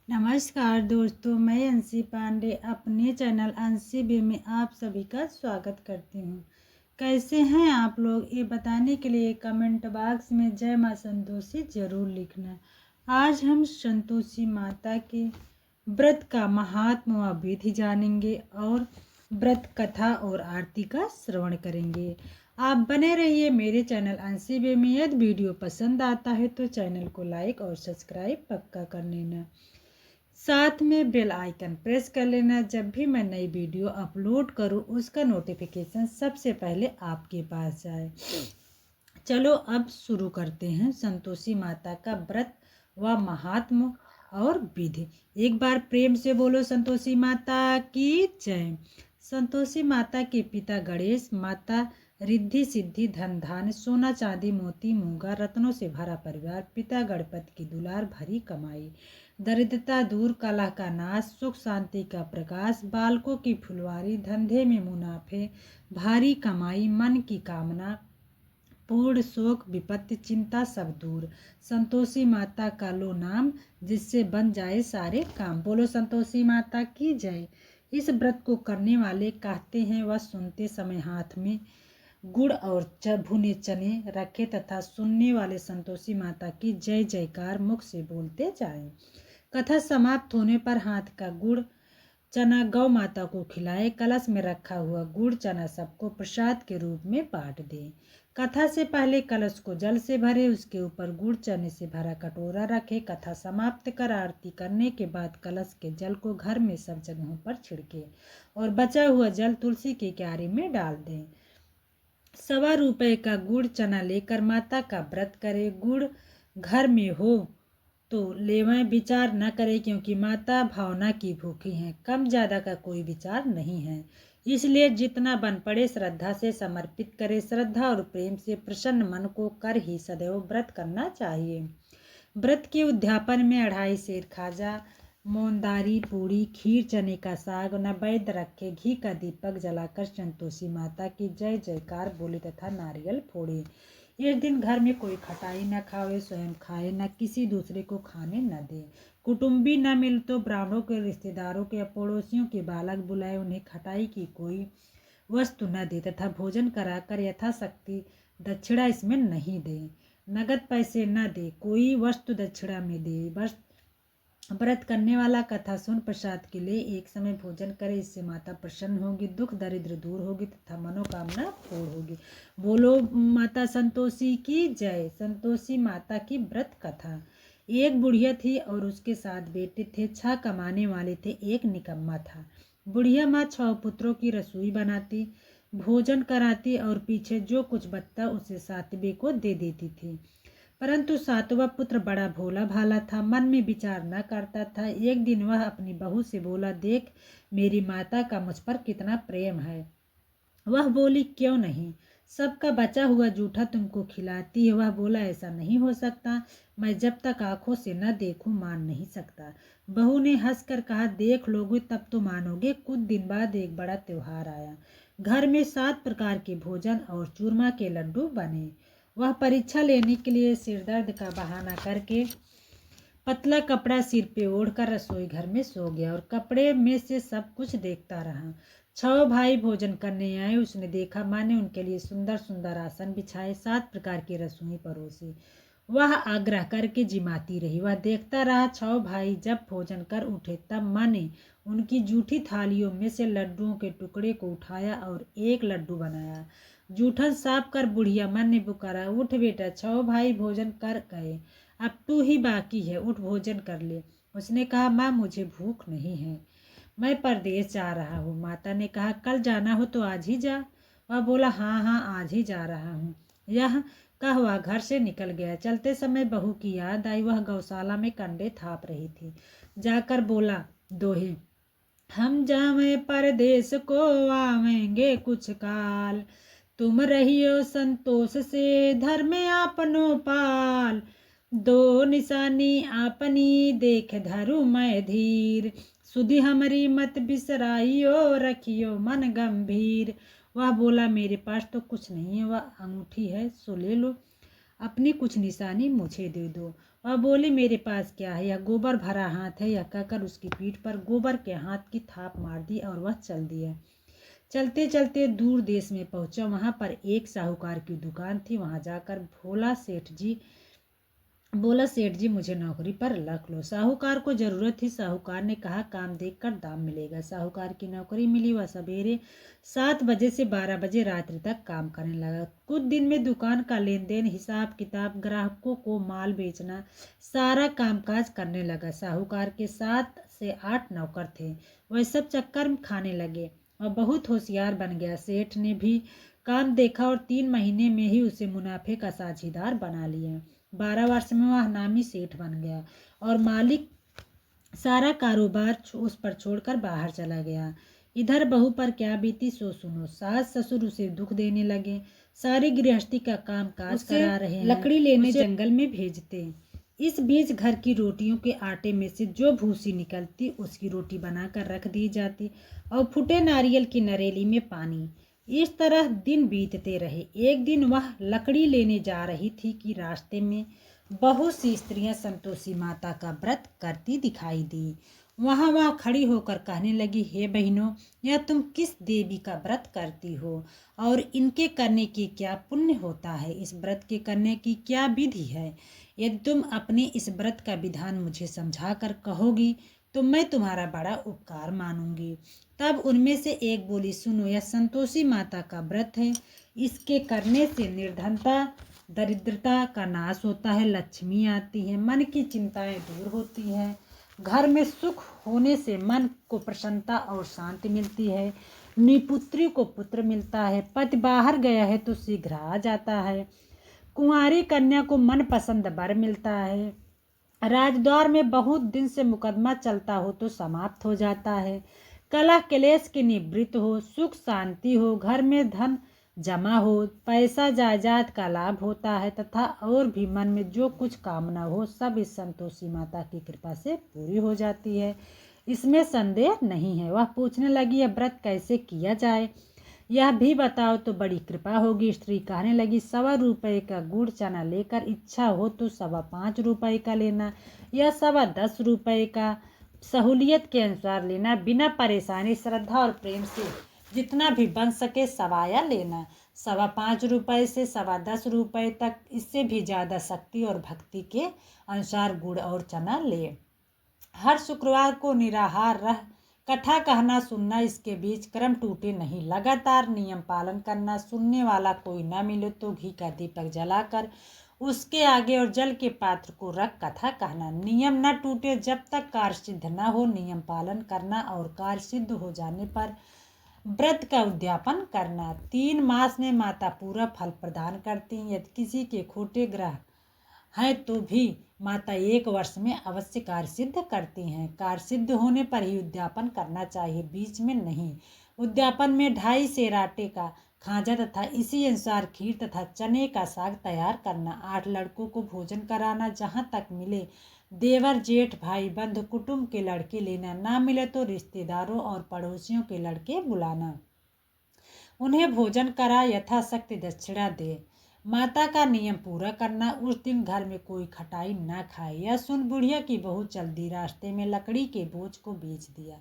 नमस्कार दोस्तों, मैं अंशी पांडे अपने चैनल अंशी बे में आप सभी का स्वागत करती हूँ। कैसे हैं आप लोग, ये बताने के लिए कमेंट बॉक्स में जय माँ संतोषी जरूर लिखना। आज हम संतोषी माता के व्रत का महात्म व विधि जानेंगे और व्रत कथा और आरती का श्रवण करेंगे। आप बने रहिए मेरे चैनल अंशी बे में। यदि वीडियो पसंद आता है तो चैनल को लाइक और सब्सक्राइब पक्का कर लेना, साथ में बेल आइकन प्रेस कर लेना। जब भी मैं नई वीडियो अपलोड करूं उसका नोटिफिकेशन सबसे पहले आपके पास जाए। चलो अब शुरू करते हैं संतोषी माता का व्रत व महात्म और विधि। एक बार प्रेम से बोलो संतोषी माता की जय। संतोषी माता के पिता गणेश, माता रिद्धि सिद्धि धन धान सोना चांदी मोती मूंगा रत्नों से भरा परिवार, पिता गणपति की दुलार भरी कमाई, दरिद्रता दूर कलह का नाश सुख शांति का प्रकाश, बालकों की फुलवारी धंधे में मुनाफे भारी कमाई, मन की कामना पूर्ण शोक विपत्ति चिंता सब दूर। संतोषी माता का लो नाम जिससे बन जाए सारे काम। बोलो संतोषी माता की जय। इस व्रत को करने वाले कहते हैं वह सुनते समय हाथ में गुड़ और भुने चने रखे तथा सुनने वाले संतोषी माता की जय जयकार मुख से बोलते जाएं। कथा समाप्त होने पर हाथ का गुड़ चना गौ माता को खिलाए। कलश में रखा हुआ गुड़ चना सबको प्रसाद के रूप में बांट दे। कथा से पहले कलश को जल से भरे, उसके ऊपर गुड़ चने से भरा कटोरा रखे। कथा समाप्त कर आरती करने के बाद कलश के जल को घर में सब जगहों पर छिड़के और बचा हुआ जल तुलसी के क्यारी में डाल दें। ₹1.25 का गुड़ चना लेकर माता का व्रत करे। गुड़ घर में हो तो लेवें, विचार न करें क्योंकि माता भावना की भूखी हैं। कम ज्यादा का कोई विचार नहीं है, इसलिए जितना बन पड़े श्रद्धा से समर्पित करें। श्रद्धा और प्रेम से प्रसन्न मन को कर ही सदैव व्रत करना चाहिए। व्रत के उद्यापन में 2.5 सेर खाजा, मोमदारी पूड़ी, खीर, चने का साग, नैवेद्य रखे, घी का दीपक जलाकर संतोषी माता की जय जयकार बोले तथा नारियल फोड़े। इस दिन घर में कोई खटाई न खावे, स्वयं खाए, न किसी दूसरे को खाने न दे। कुटुंबी न मिल तो ब्राह्मणों के, रिश्तेदारों के, पड़ोसियों के बालक बुलाए, उन्हें खटाई की कोई वस्तु न दे तथा भोजन कराकर यथाशक्ति दक्षिणा इसमें नहीं दे। नगद पैसे न दे, कोई वस्तु दक्षिणा में दे। बस व्रत करने वाला कथा सुन प्रसाद के लिए एक समय भोजन करे, इससे माता प्रसन्न होगी, दुख दरिद्र दूर होगी तथा मनोकामना पूर्ण होगी। बोलो माता संतोषी की जय। संतोषी माता की व्रत कथा। एक बुढ़िया थी और उसके 7 बेटे थे। 6 कमाने वाले थे, एक निकम्मा था। बुढ़िया माँ 6 पुत्रों की रसोई बनाती, भोजन कराती और पीछे जो कुछ बचता उसे 7वें को दे देती थी। परंतु 7वां पुत्र बड़ा भोला भाला था, मन में विचार न करता था। एक दिन वह अपनी बहू से बोला, देख मेरी माता का मुझ पर कितना प्रेम है। वह बोली, क्यों नहीं, सबका बचा हुआ जूठा तुमको खिलाती है। वह बोला, ऐसा नहीं हो सकता, मैं जब तक आंखों से न देखूं मान नहीं सकता। बहू ने हंसकर कहा, देख लोगे तब तो मानोगे। कुछ दिन बाद एक बड़ा त्योहार आया। घर में 7 प्रकार के भोजन और चूरमा के लड्डू बने। वह परीक्षा लेने के लिए सिरदर्द का बहाना करके पतला कपड़ा सिर पे ओढ़कर रसोई घर में सो गया और कपड़े में से सब कुछ देखता रहा। 6 भाई भोजन करने आए। उसने देखा माँ ने उनके लिए सुंदर सुंदर आसन बिछाए, 7 प्रकार की रसोई परोसी। वह आग्रह करके जिमाती रही। वह देखता रहा। 6 भाई जब भोजन कर उठे तब माँ ने उनकी जूठी थालियों में से लड्डुओं के टुकड़े को उठाया और एक लड्डू बनाया। जूठन साफ कर बुढ़िया मन ने पुकारा, उठ बेटा, 6 भाई भोजन कर गए, अब तू ही बाकी है, उठ भोजन कर ले। उसने कहा, माँ मुझे भूख नहीं है, मैं परदेश जा रहा हूँ। माता ने कहा, कल जाना हो तो आज ही जा। वह बोला, हाँ हाँ आज ही जा रहा हूँ। यह कहा वह घर से निकल गया। चलते समय बहू की याद आई। वह गौशाला में कंडे थाप रही थी। जाकर बोला, दोहे, हम जावे परदेश को आवेंगे कुछ काल, तुम रहियो संतोष से धर्म आपनो पाल। दो निशानी आपनी देख धरु मैं धीर, सुधि हमारी मत बिसराइयो रखियो मन गंभीर। वह बोला, मेरे पास तो कुछ नहीं है, वह अंगूठी है सो ले लो। अपनी कुछ निशानी मुझे दे दो। वह बोली, मेरे पास क्या है, यह गोबर भरा हाथ है। यह कहकर उसकी पीठ पर गोबर के हाथ की थाप मार दी और वह चल दिया। चलते चलते दूर देश में पहुंचा। वहां पर एक साहूकार की दुकान थी। वहां जाकर बोला, सेठ जी मुझे नौकरी पर रख लो। साहूकार को जरूरत थी। साहूकार ने कहा, काम देखकर दाम मिलेगा। साहूकार की नौकरी मिली। वह सवेरे 7 बजे से 12 बजे रात्रि तक काम करने लगा। कुछ दिन में दुकान का लेन देन, हिसाब किताब, ग्राहकों को माल बेचना, सारा कामकाज करने लगा। साहूकार के 7 से 8 नौकर थे। वह सब चक्कर खाने लगे। वह बहुत होशियार बन गया। सेठ ने भी काम देखा और 3 महीने में ही उसे मुनाफे का साझीदार बना लिया। 12 वर्ष में वह नामी सेठ बन गया और मालिक सारा कारोबार उस पर छोड़कर बाहर चला गया। इधर बहू पर क्या बीती सो सुनो। सास ससुर उसे दुख देने लगे। सारी गृहस्थी का काम काज करा रहे हैं, लकड़ी लेने जंगल में भेजते। इस बीच घर की रोटियों के आटे में से जो भूसी निकलती उसकी रोटी बनाकर रख दी जाती और फूटे नारियल की नरेली में पानी। इस तरह दिन बीतते रहे। एक दिन वह लकड़ी लेने जा रही थी कि रास्ते में बहुत सी स्त्रियां संतोषी माता का व्रत करती दिखाई दी। वह खड़ी होकर कहने लगी, हे बहनों, यह तुम किस देवी का व्रत करती हो और इनके करने की क्या पुण्य होता है? इस व्रत के करने की क्या विधि है? यदि तुम अपने इस व्रत का विधान मुझे समझा कर कहोगी तो मैं तुम्हारा बड़ा उपकार मानूंगी। तब उनमें से एक बोली, सुनो, यह संतोषी माता का व्रत है। इसके करने से निर्धनता, दरिद्रता का नाश होता है, लक्ष्मी आती है, मन की चिंताएं दूर होती हैं, घर में सुख होने से मन को प्रसन्नता और शांति मिलती है, निपुत्री को पुत्र मिलता है, पति बाहर गया है तो शीघ्र आ जाता है, कुंवारी कन्या को मनपसंद वर मिलता है, राजद्वार में बहुत दिन से मुकदमा चलता हो तो समाप्त हो जाता है, कलह क्लेश की निवृत्त हो, सुख शांति हो, घर में धन जमा हो, पैसा जायदाद का लाभ होता है तथा और भी मन में जो कुछ कामना हो सब इस संतोषी माता की कृपा से पूरी हो जाती है। इसमें संदेह नहीं है। वह पूछने लगी, यह व्रत कैसे किया जाए, यह भी बताओ तो बड़ी कृपा होगी। स्त्री कहने लगी, 1.25 रुपये का गुड़ चना लेकर, इच्छा हो तो 5.25 रुपये का लेना या 10.25 रुपये का, सहूलियत के अनुसार लेना, बिना परेशानी, श्रद्धा और प्रेम से जितना भी बन सके सवाया लेना। 5.25 रुपये से 10.25 रुपये तक, इससे भी ज़्यादा शक्ति और भक्ति के अनुसार गुड़ और चना ले। हर शुक्रवार को निराहार रह कथा कहना सुनना, इसके बीच क्रम टूटे नहीं, लगातार नियम पालन करना। सुनने वाला कोई न मिले तो घी का दीपक जलाकर उसके आगे और जल के पात्र को रख कथा कहना। नियम न टूटे जब तक कार्य सिद्ध न हो। नियम पालन करना और कार्य सिद्ध हो जाने पर व्रत का उद्यापन करना। 3 मास में माता पूरा फल प्रदान करती हैं। यदि किसी के खोटे ग्रह हैं तो भी माता 1 वर्ष में अवश्य कार्य सिद्ध करती हैं। कार्य सिद्ध होने पर ही उद्यापन करना चाहिए, बीच में नहीं। उद्यापन में 2.5 सेर आटे का खाजा तथा इसी अनुसार खीर तथा चने का साग तैयार करना। 8 लड़कों को भोजन कराना, जहाँ तक मिले देवर जेठ भाई बंधु कुटुंब के लड़के लेना, ना मिले तो रिश्तेदारों और पड़ोसियों के लड़के बुलाना, उन्हें भोजन करा यथाशक्ति दक्षिणा दे। माता का नियम पूरा करना। उस दिन घर में कोई खटाई न खाए। यह सुन बुढ़िया की बहू चलती रास्ते में लकड़ी के बोझ को बेच दिया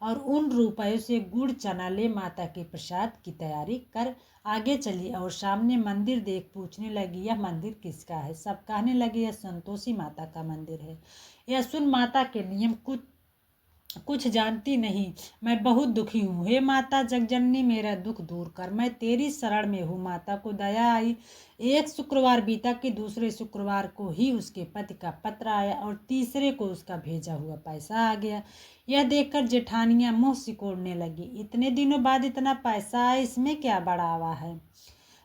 और उन रुपयों से गुड़ चना ले माता के प्रसाद की तैयारी कर आगे चली और सामने मंदिर देख पूछने लगी, यह मंदिर किसका है? सब कहने लगे, यह संतोषी माता का मंदिर है। यह सुन माता के नियम कुछ जानती नहीं, मैं बहुत दुखी हूँ। हे माता जगजननी, मेरा दुख दूर कर, मैं तेरी शरण में हूँ। माता को दया आई। एक शुक्रवार बीता कि दूसरे शुक्रवार को ही उसके पति का पत्र आया और तीसरे को उसका भेजा हुआ पैसा आ गया। यह देखकर जेठानियाँ मुँह सिकोड़ने लगी, इतने दिनों बाद इतना पैसा आया, इसमें क्या बढ़ावा है?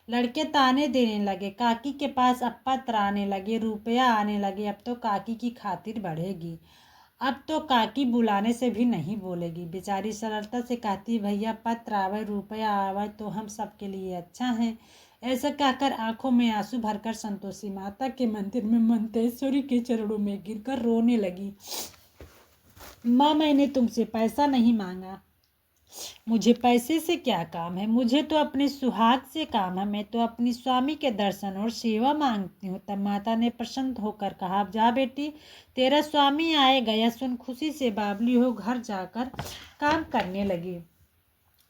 लड़के ताने देने लगे। काकी के पास अब पत्र आने लगे, रुपया आने लगे। अब तो काकी की खातिर बढ़ेगी। अब तो काकी बुलाने से भी नहीं बोलेगी। बेचारी सरलता से कहती, भैया पत्र आवे, रुपया आवे तो हम सबके लिए अच्छा है। ऐसा कहकर आंखों में आंसू भरकर संतोषी माता के मंदिर में मंतेश्वरी के चरणों में गिरकर रोने लगी। माँ, मैंने तुमसे पैसा नहीं मांगा, मुझे पैसे से क्या काम है, मुझे तो अपने सुहाग से काम है। मैं तो अपनी स्वामी के दर्शन और सेवा मांगती हूँ। तब माता ने प्रसन्न होकर कहा, जा बेटी, तेरा स्वामी आएगा। यह सुन खुशी से बाबली हो घर जाकर काम करने लगी।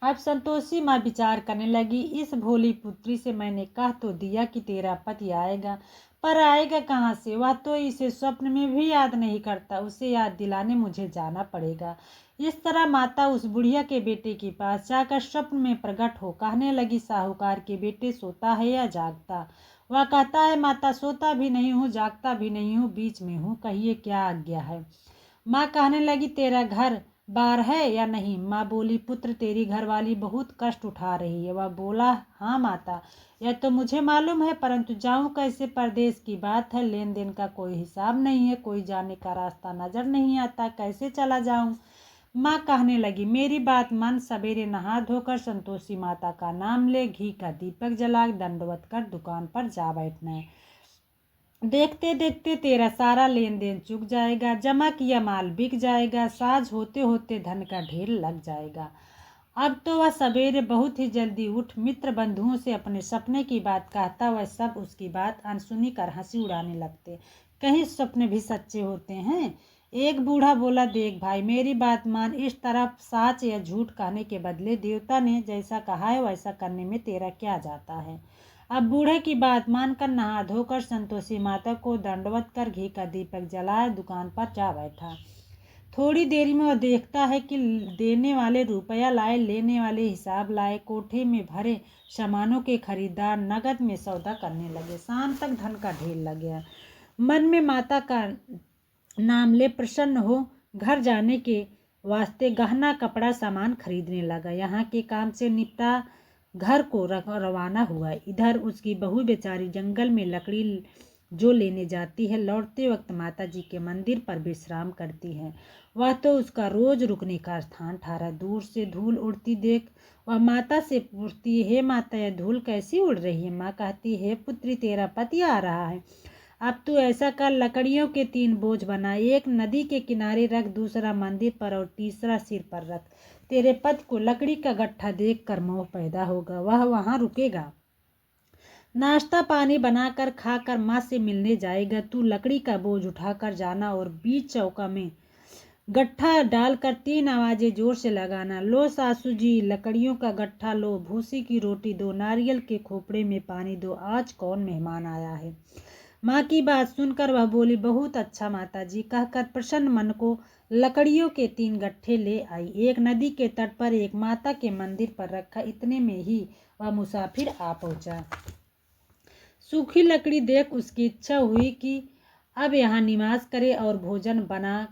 अब संतोषी माँ विचार करने लगी, इस भोली पुत्री से मैंने कह तो दिया कि तेरा पति आएगा, पर आएगा कहाँ से? वह तो इसे स्वप्न में भी याद नहीं करता। उसे याद दिलाने मुझे जाना पड़ेगा। इस तरह माता उस बुढ़िया के बेटे के पास जाकर स्वप्न में प्रकट हो कहने लगी, साहूकार के बेटे सोता है या जागता? वह कहता है, माता सोता भी नहीं हूँ, जागता भी नहीं हूँ, बीच में हूँ, कहिए क्या आज्ञा है। माँ कहने लगी, तेरा घर बार है या नहीं? माँ बोली, पुत्र तेरी घरवाली बहुत कष्ट उठा रही है। वह बोला, हाँ माता, यह तो मुझे मालूम है, परंतु जाऊं कैसे? परदेश की बात है, लेन देन का कोई हिसाब नहीं है, कोई जाने का रास्ता नजर नहीं आता, कैसे चला जाऊं? माँ कहने लगी, मेरी बात मान, सवेरे नहा धोकर संतोषी माता का नाम ले, घी का दीपक जला दंडवत कर दुकान पर जा बैठना है। देखते देखते तेरा सारा लेन देन चुक जाएगा, जमा किया माल बिक जाएगा, साझ होते होते धन का ढेर लग जाएगा। अब तो वह सवेरे बहुत ही जल्दी उठ मित्र बंधुओं से अपने सपने की बात कहता। वह सब उसकी बात अनसुनी कर हंसी उड़ाने लगते। कहीं सपने भी सच्चे होते हैं? एक बूढ़ा बोला, देख भाई, मेरी बात मान, इस तरह साच या झूठ कहने के बदले देवता ने जैसा कहा है वैसा करने में तेरा क्या जाता है? अब बूढ़े की बात मानकर नहा धोकर संतोषी माता को दंडवत कर घी का दीपक जलाए दुकान पर जा बैठा। थोड़ी देर में वह देखता है कि देने वाले रुपया लाए, लेने वाले हिसाब लाए, कोठे में भरे सामानों के खरीदार नगद में सौदा करने लगे। शाम तक धन का ढेर लग गया। मन में माता का नाम ले प्रसन्न हो घर जाने के वास्ते गहना कपड़ा सामान खरीदने लगा। यहाँ के काम से निपटा घर को रवाना हुआ। इधर उसकी बहू बेचारी जंगल में लकड़ी जो लेने जाती है, लौटते वक्त माता जी के मंदिर पर विश्राम करती है। वह तो उसका रोज रुकने का स्थान ठहरा। दूर से धूल उड़ती देख वह माता से पूछती, हे माता, यह धूल कैसी उड़ रही है? माँ कहती है, पुत्री, तेरा पति आ रहा है। अब तू ऐसा कर, लकड़ियों के 3 बोझ बना, एक नदी के किनारे रख, दूसरा मंदिर पर और तीसरा सिर पर रख। तेरे पति को लकड़ी का गट्ठा देख कर मोह पैदा होगा, वह वहां रुकेगा। नाश्ता पानी बनाकर खाकर माँ से मिलने जाएगा। तू लकड़ी का बोझ उठाकर जाना और बीच चौका में गट्ठा डालकर 3 आवाजें जोर से लगाना, लो सासू जी, लकड़ियों का गट्ठा लो, भूसी की रोटी दो, नारियल के खोपड़े में पानी दो, आज कौन मेहमान आया है? माँ की बात सुनकर वह बोली, बहुत अच्छा माता जी, कहकर प्रसन्न मन को लकड़ियों के 3 गट्ठे ले आई। एक नदी के तट पर, एक माता के मंदिर पर रखा। इतने में ही वह मुसाफिर आ पहुंचा। सूखी लकड़ी देख उसकी इच्छा हुई कि अब यहाँ निवास करे और भोजन बना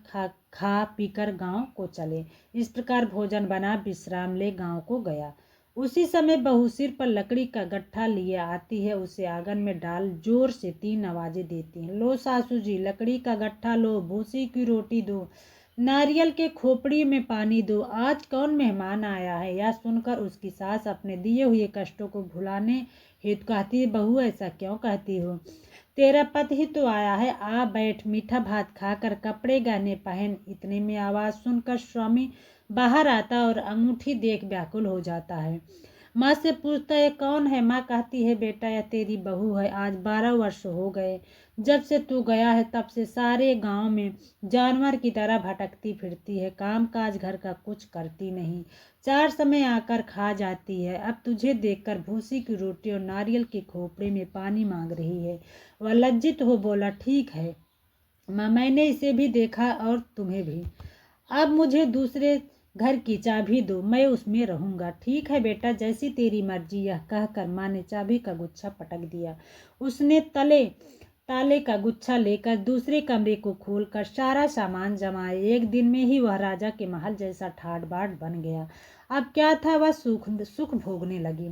खा पीकर गांव को चले। इस प्रकार भोजन बना विश्राम ले गांव को गया। उसी समय बहू सिर पर लकड़ी का गट्ठा लिए आती है। उसे आंगन में डाल जोर से 3 आवाजें देती है, लो सासू जी, लकड़ी का गट्ठा लो, भूसी की रोटी दो, नारियल के खोपड़ी में पानी दो, आज कौन मेहमान आया है? यह सुनकर उसकी सास अपने दिए हुए कष्टों को भुलाने हेतु कहती है, बहू, ऐसा क्यों कहती हो? तेरा पति ही तो आया है, आ बैठ, मीठा भात खाकर कपड़े गहने पहन। इतने में आवाज सुनकर स्वामी बाहर आता और अंगूठी देख व्याकुल हो जाता है। माँ से पूछता है, कौन है? माँ कहती है, बेटा, यह तेरी बहू है। आज 12 वर्ष हो गए जब से तू गया है, तब से सारे गांव में जानवर की तरह भटकती फिरती है, काम काज घर का कुछ करती नहीं, 4 समय आकर खा जाती है। अब तुझे देखकर भूसी की रोटी और नारियल के खोपड़े में पानी मांग रही है। वह लज्जित हो बोला, ठीक है माँ, मैंने इसे भी देखा और तुम्हें भी। अब मुझे दूसरे घर की चाबी दो, मैं उसमें रहूंगा। ठीक है बेटा, जैसी तेरी मर्जी। यह कहकर माँ ने चाबी का गुच्छा पटक दिया। उसने ताले का गुच्छा लेकर दूसरे कमरे को खोलकर सारा सामान जमाया। एक दिन में ही वह राजा के महल जैसा ठाट बाट बन गया। अब क्या था, वह सुख भोगने लगी।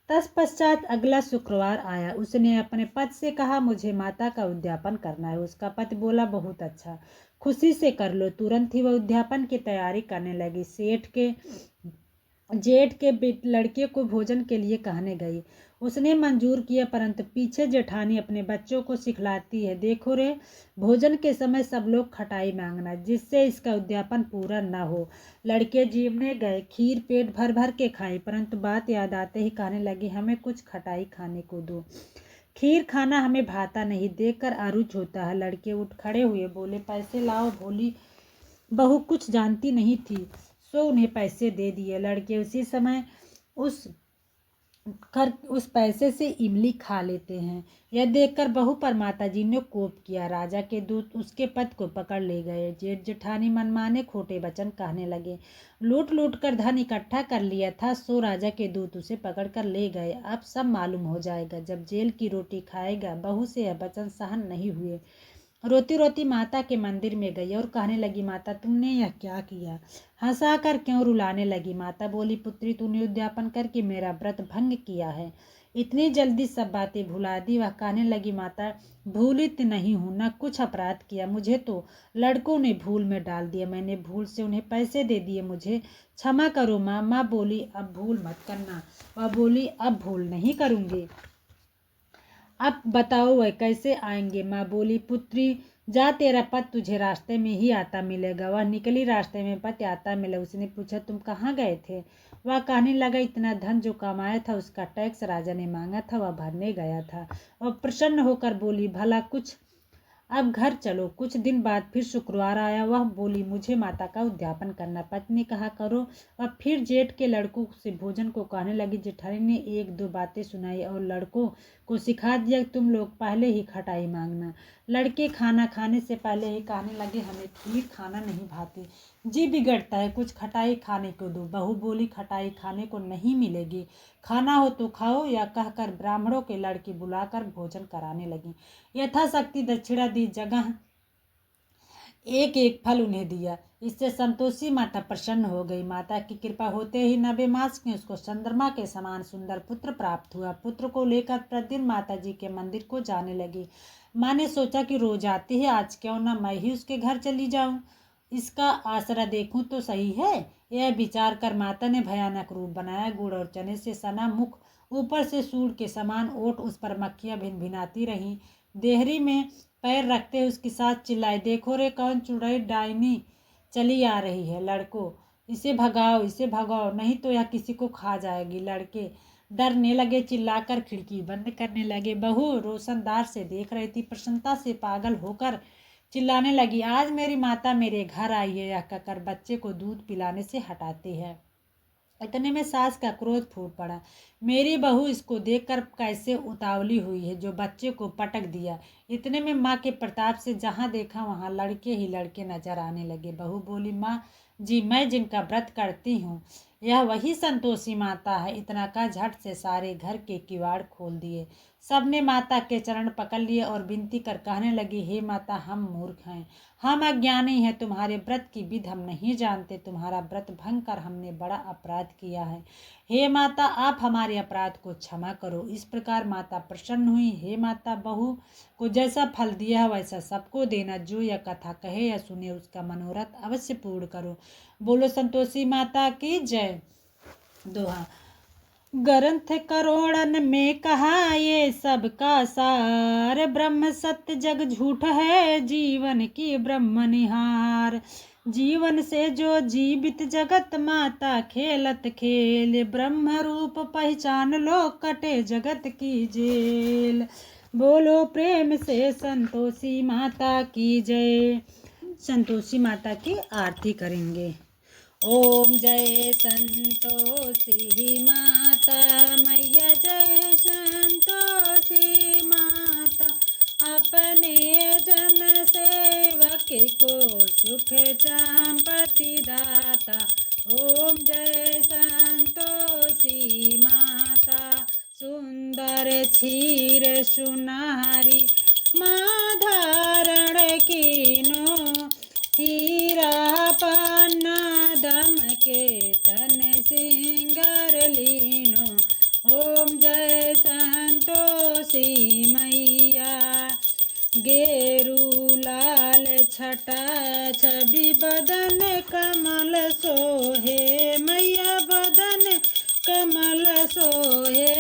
तत्पश्चात अगला शुक्रवार आया। उसने अपने पति से कहा, मुझे माता का उद्यापन करना है। उसका पति बोला, बहुत अच्छा, खुशी से कर लो। तुरंत ही वह उद्यापन की तैयारी करने लगी। सेठ के जेठ के लड़के को भोजन के लिए कहने गई। उसने मंजूर किया, परंतु पीछे जेठानी अपने बच्चों को सिखलाती है, देखो रे, भोजन के समय सब लोग खटाई मांगना, जिससे इसका उद्यापन पूरा न हो। लड़के जीवने गए, खीर पेट भर भर के खाई, परंतु बात याद आते ही कहने लगी, हमें कुछ खटाई खाने को दो, खीर खाना हमें भाता नहीं, देखकर अरुच होता है। लड़के उठ खड़े हुए, बोले, पैसे लाओ। भोली बहू कुछ जानती नहीं थी, सो उन्हें पैसे दे दिए। लड़के उसी समय उस पैसे से इमली खा लेते हैं। यह देखकर बहू पर माताजी ने कोप किया। राजा के दूत उसके पद को पकड़ ले गए। जेठ जेठानी मनमाने खोटे वचन कहने लगे। लूट लूट कर धन इकट्ठा कर लिया था, सो राजा के दूत उसे पकड़ कर ले गए। अब सब मालूम हो जाएगा जब जेल की रोटी खाएगा। बहू से यह वचन सहन नहीं हुए। रोती रोती माता के मंदिर में गई और कहने लगी, माता तुमने यह क्या किया? हंसा कर क्यों रुलाने लगी? माता बोली, पुत्री तूने उद्यापन करके मेरा व्रत भंग किया है, इतनी जल्दी सब बातें भुला दी। वह कहने लगी, माता भूलित नहीं हूँ, न कुछ अपराध किया, मुझे तो लड़कों ने भूल में डाल दिया, मैंने भूल से उन्हें पैसे दे दिए, मुझे क्षमा करो माँ। माँ बोली, अब भूल मत करना। वह बोली, अब भूल नहीं करूँगी। अब बताओ वह कैसे आएंगे? माँ बोली, पुत्री जा, तेरा पति तुझे रास्ते में ही आता मिलेगा। वह निकली, रास्ते में पति आता मिला। उसने पूछा, तुम कहाँ गए थे? वह कहने लगा, इतना धन जो कमाया था उसका टैक्स राजा ने मांगा था, वह भरने गया था। और प्रसन्न होकर बोली, भला कुछ, अब घर चलो। कुछ दिन बाद फिर शुक्रवार आया। वह बोली, मुझे माता का उद्यापन करना। पत्नी ने कहा, करो। वह फिर जेठ के लड़कों से भोजन को कहने लगी। जेठानी ने एक दो बातें सुनाई और लड़कों को सिखा दिया, तुम लोग पहले ही खटाई मांगना। लड़के खाना खाने से पहले ही कहने लगे, हमें खीर खाना नहीं भाती, जी बिगड़ता है, कुछ खटाई खाने को दो। बहू बोली, खटाई खाने को नहीं मिलेगी, खाना हो तो खाओ, या कहकर ब्राह्मणों के लड़के बुलाकर भोजन कराने लगी। यथाशक्ति दक्षिणा दी, जगह एक एक फल उन्हें दिया। इससे संतोषी माता प्रसन्न हो गई। माता की कृपा होते ही 90 मास में उसको चंद्रमा के समान सुंदर पुत्र प्राप्त हुआ। पुत्र को लेकर प्रतिदिन माता जी के मंदिर को जाने लगी। माँ ने सोचा कि रोज आती है, आज क्यों न मैं ही उसके घर चली जाऊं, इसका आसरा देखूं तो सही है। यह विचार कर माता ने भयानक रूप बनाया। गुड़ और चने से सना मुख, ऊपर से सूंड के समान ओठ, उस पर मक्खियां भिन भिनाती रहीं। देहरी में पैर रखते उसके साथ चिल्लाए, देखो रे, कौन चुड़ैल डायनी चली आ रही है, लड़को इसे भगाओ, इसे भगाओ, नहीं तो यह किसी को खा जाएगी। लड़के डरने लगे, चिल्लाकर खिड़की बंद करने लगे। बहू रोशनदार से देख रही थी, प्रसन्नता से पागल होकर चिल्लाने लगी, आज मेरी माता मेरे घर आई है। यह कहकर बच्चे को दूध पिलाने से हटाते हैं। इतने में सास का क्रोध फूट पड़ा, मेरी बहू इसको देखकर कैसे उतावली हुई है, जो बच्चे को पटक दिया। इतने में माँ के प्रताप से जहाँ देखा वहाँ लड़के ही लड़के नजर आने लगे। बहू बोली, माँ जी, मैं जिनका व्रत करती हूँ यह वही संतोषी माता है। इतना का झट से सारे घर के किवाड़ खोल दिए। सबने माता के चरण पकड़ लिए और विनती कर कहने लगी, हे माता, हम मूर्ख हैं, हम अज्ञानी हैं, तुम्हारे व्रत की विधि हम नहीं जानते, तुम्हारा व्रत भंग कर हमने बड़ा अपराध किया है। हे माता, आप हमारे अपराध को क्षमा करो। इस प्रकार माता प्रसन्न हुई। हे माता, बहू को जैसा फल दिया है वैसा सबको देना, जो यह कथा कहे या सुने उसका मनोरथ अवश्य पूर्ण करो। बोलो संतोषी माता की जय। दोहा। ग्रंथ करोड़न में कहा ये सबका सार, ब्रह्म सत्य जग झूठ है, जीवन की ब्रह्म निहार। जीवन से जो जीवित जगत, माता खेलत खेल, ब्रह्म रूप पहचान लो, कटे जगत की जेल। बोलो प्रेम से संतोषी माता की जय। संतोषी माता की आरती करेंगे। ओम जय संतोषी माता मैया, जय संतोषी माता, अपने जन सेवक को सुख संपत्ति दाता। ओम जय संतोषी माता, सुंदर क्षीर सुनारी, माँ धारण कीनो, हीरा पन्ना दम के तन सिंगार लीनो। ओम जय संतोषी मैया, गेरू लाल छटा छवि बदन कमल सोहे, मैया बदन सोहे।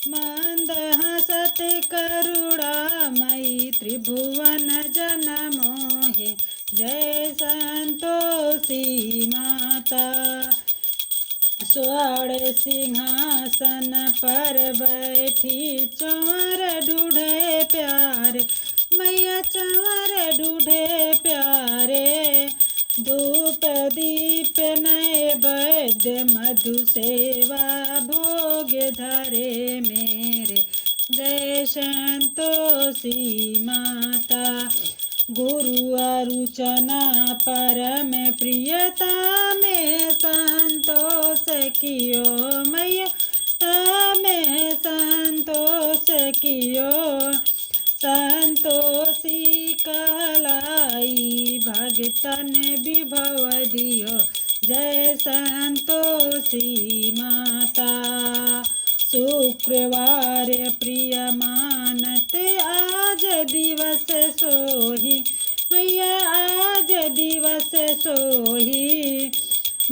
मंद हसत करुणामयी त्रिभुवन जन मोहे। जय संतोषी माता। स्वर्ण सिंहासन पर बैठी चंवर ढूढ़े प्यारे। मैया चंवर ढूढ़े प्यारे। धूप दीप नैवेद्य मधु सेवा भोग धरे मेरे। जय संतोषी माता। गुरु अरुचना परम प्रियता में संतोष कियो मैया में संतोष कियो। संतोषी कहलाई भगतन विभव दियो। जय संतोषी माता। शुक्रवार प्रिय मानत आज दिवस सोही। मैया आज दिवस सोही।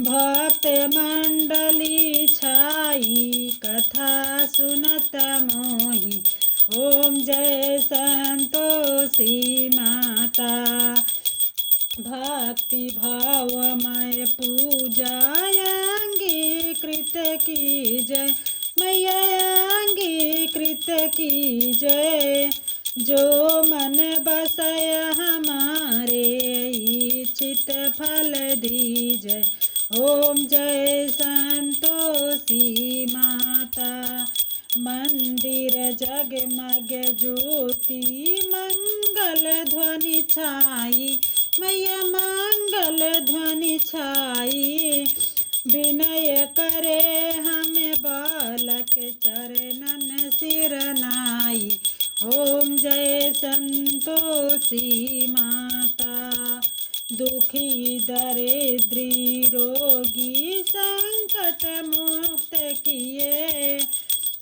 भक्त मंडली छाई कथा सुनत मोही। ओम जय संतोषी माता। भक्ति भावमय पूजा अंगीकृत की जय। मैया अंगीकृत की जय। जो मन बसय हमारे इच्छित फल दीजय। ओम जय संतोषी माता। मंदिर जगमग ज्योति मंगल ध्वनि छाई। मैया मंगल ध्वनि छाई। विनय करे हमें बालक चरणन सिरनाई। ओम जय संतोषी माता। दुखी दरिद्री रोगी संकट मुक्त किए।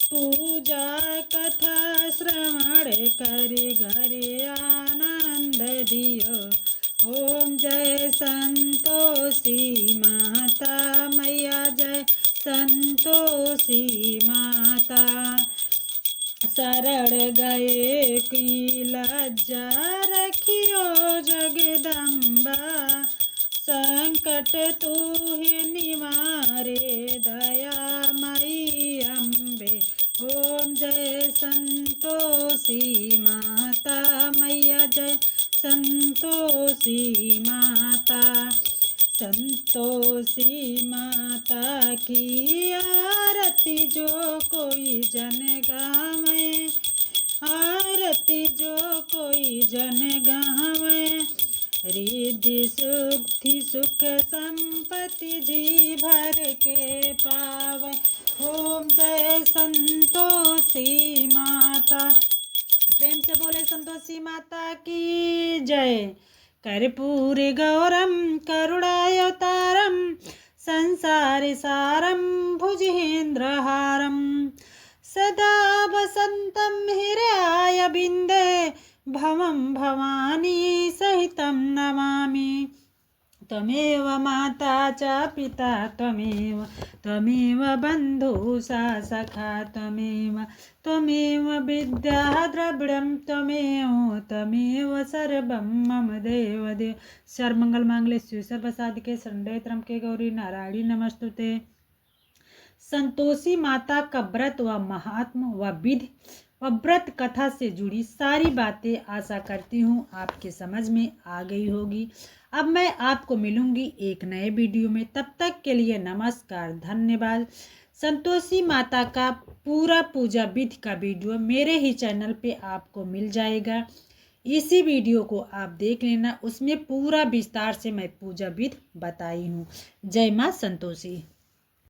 पूजा कथा श्रवण कर घरे आनंद दियो। ओम जय संतोषी माता। मैया जय संतोषी माता। शरण गए की लज्जा रखियो जगदम्बा। संकट तू ही निवारे दयामयी अम्बे। ओम जय संतोषी माता। मैया जय संतोषी माता। संतोषी माता की आरती जो कोई जन गावे। आरती जो कोई जन गावे। रिद्धि सुद्धि सुख संपत्ति जी भर के पावे। ओम जय संतोषी माता। प्रेम से बोले संतोषी माता की जय। कर्पूर गौरम करुणावतारम संसार सारम भुजगेन्द्रहारम। सदा वसंतं हृदयाय बिंदे भवं भवानी सहितं नमामि। त्वमेव माता च पिता त्वमेव बन्धु सा सखा त्वमेव विद्या द्रविणं त्वमेव सर्वं मम देव। सर्वमंगल मांगल्ये शिवे सर्वसाधिके शरण्ये त्र्यंबके गौरी नारायणी नमस्तुते। संतोषी माता का व्रत व महात्म व विधि व व्रत कथा से जुड़ी सारी बातें आशा करती हूँ आपके समझ में आ गई होगी। अब मैं आपको मिलूंगी एक नए वीडियो में। तब तक के लिए नमस्कार, धन्यवाद। संतोषी माता का पूरा पूजा विधि का वीडियो मेरे ही चैनल पे आपको मिल जाएगा। इसी वीडियो को आप देख लेना, उसमें पूरा विस्तार से मैं पूजा विधि बताई हूँ। जय माँ संतोषी।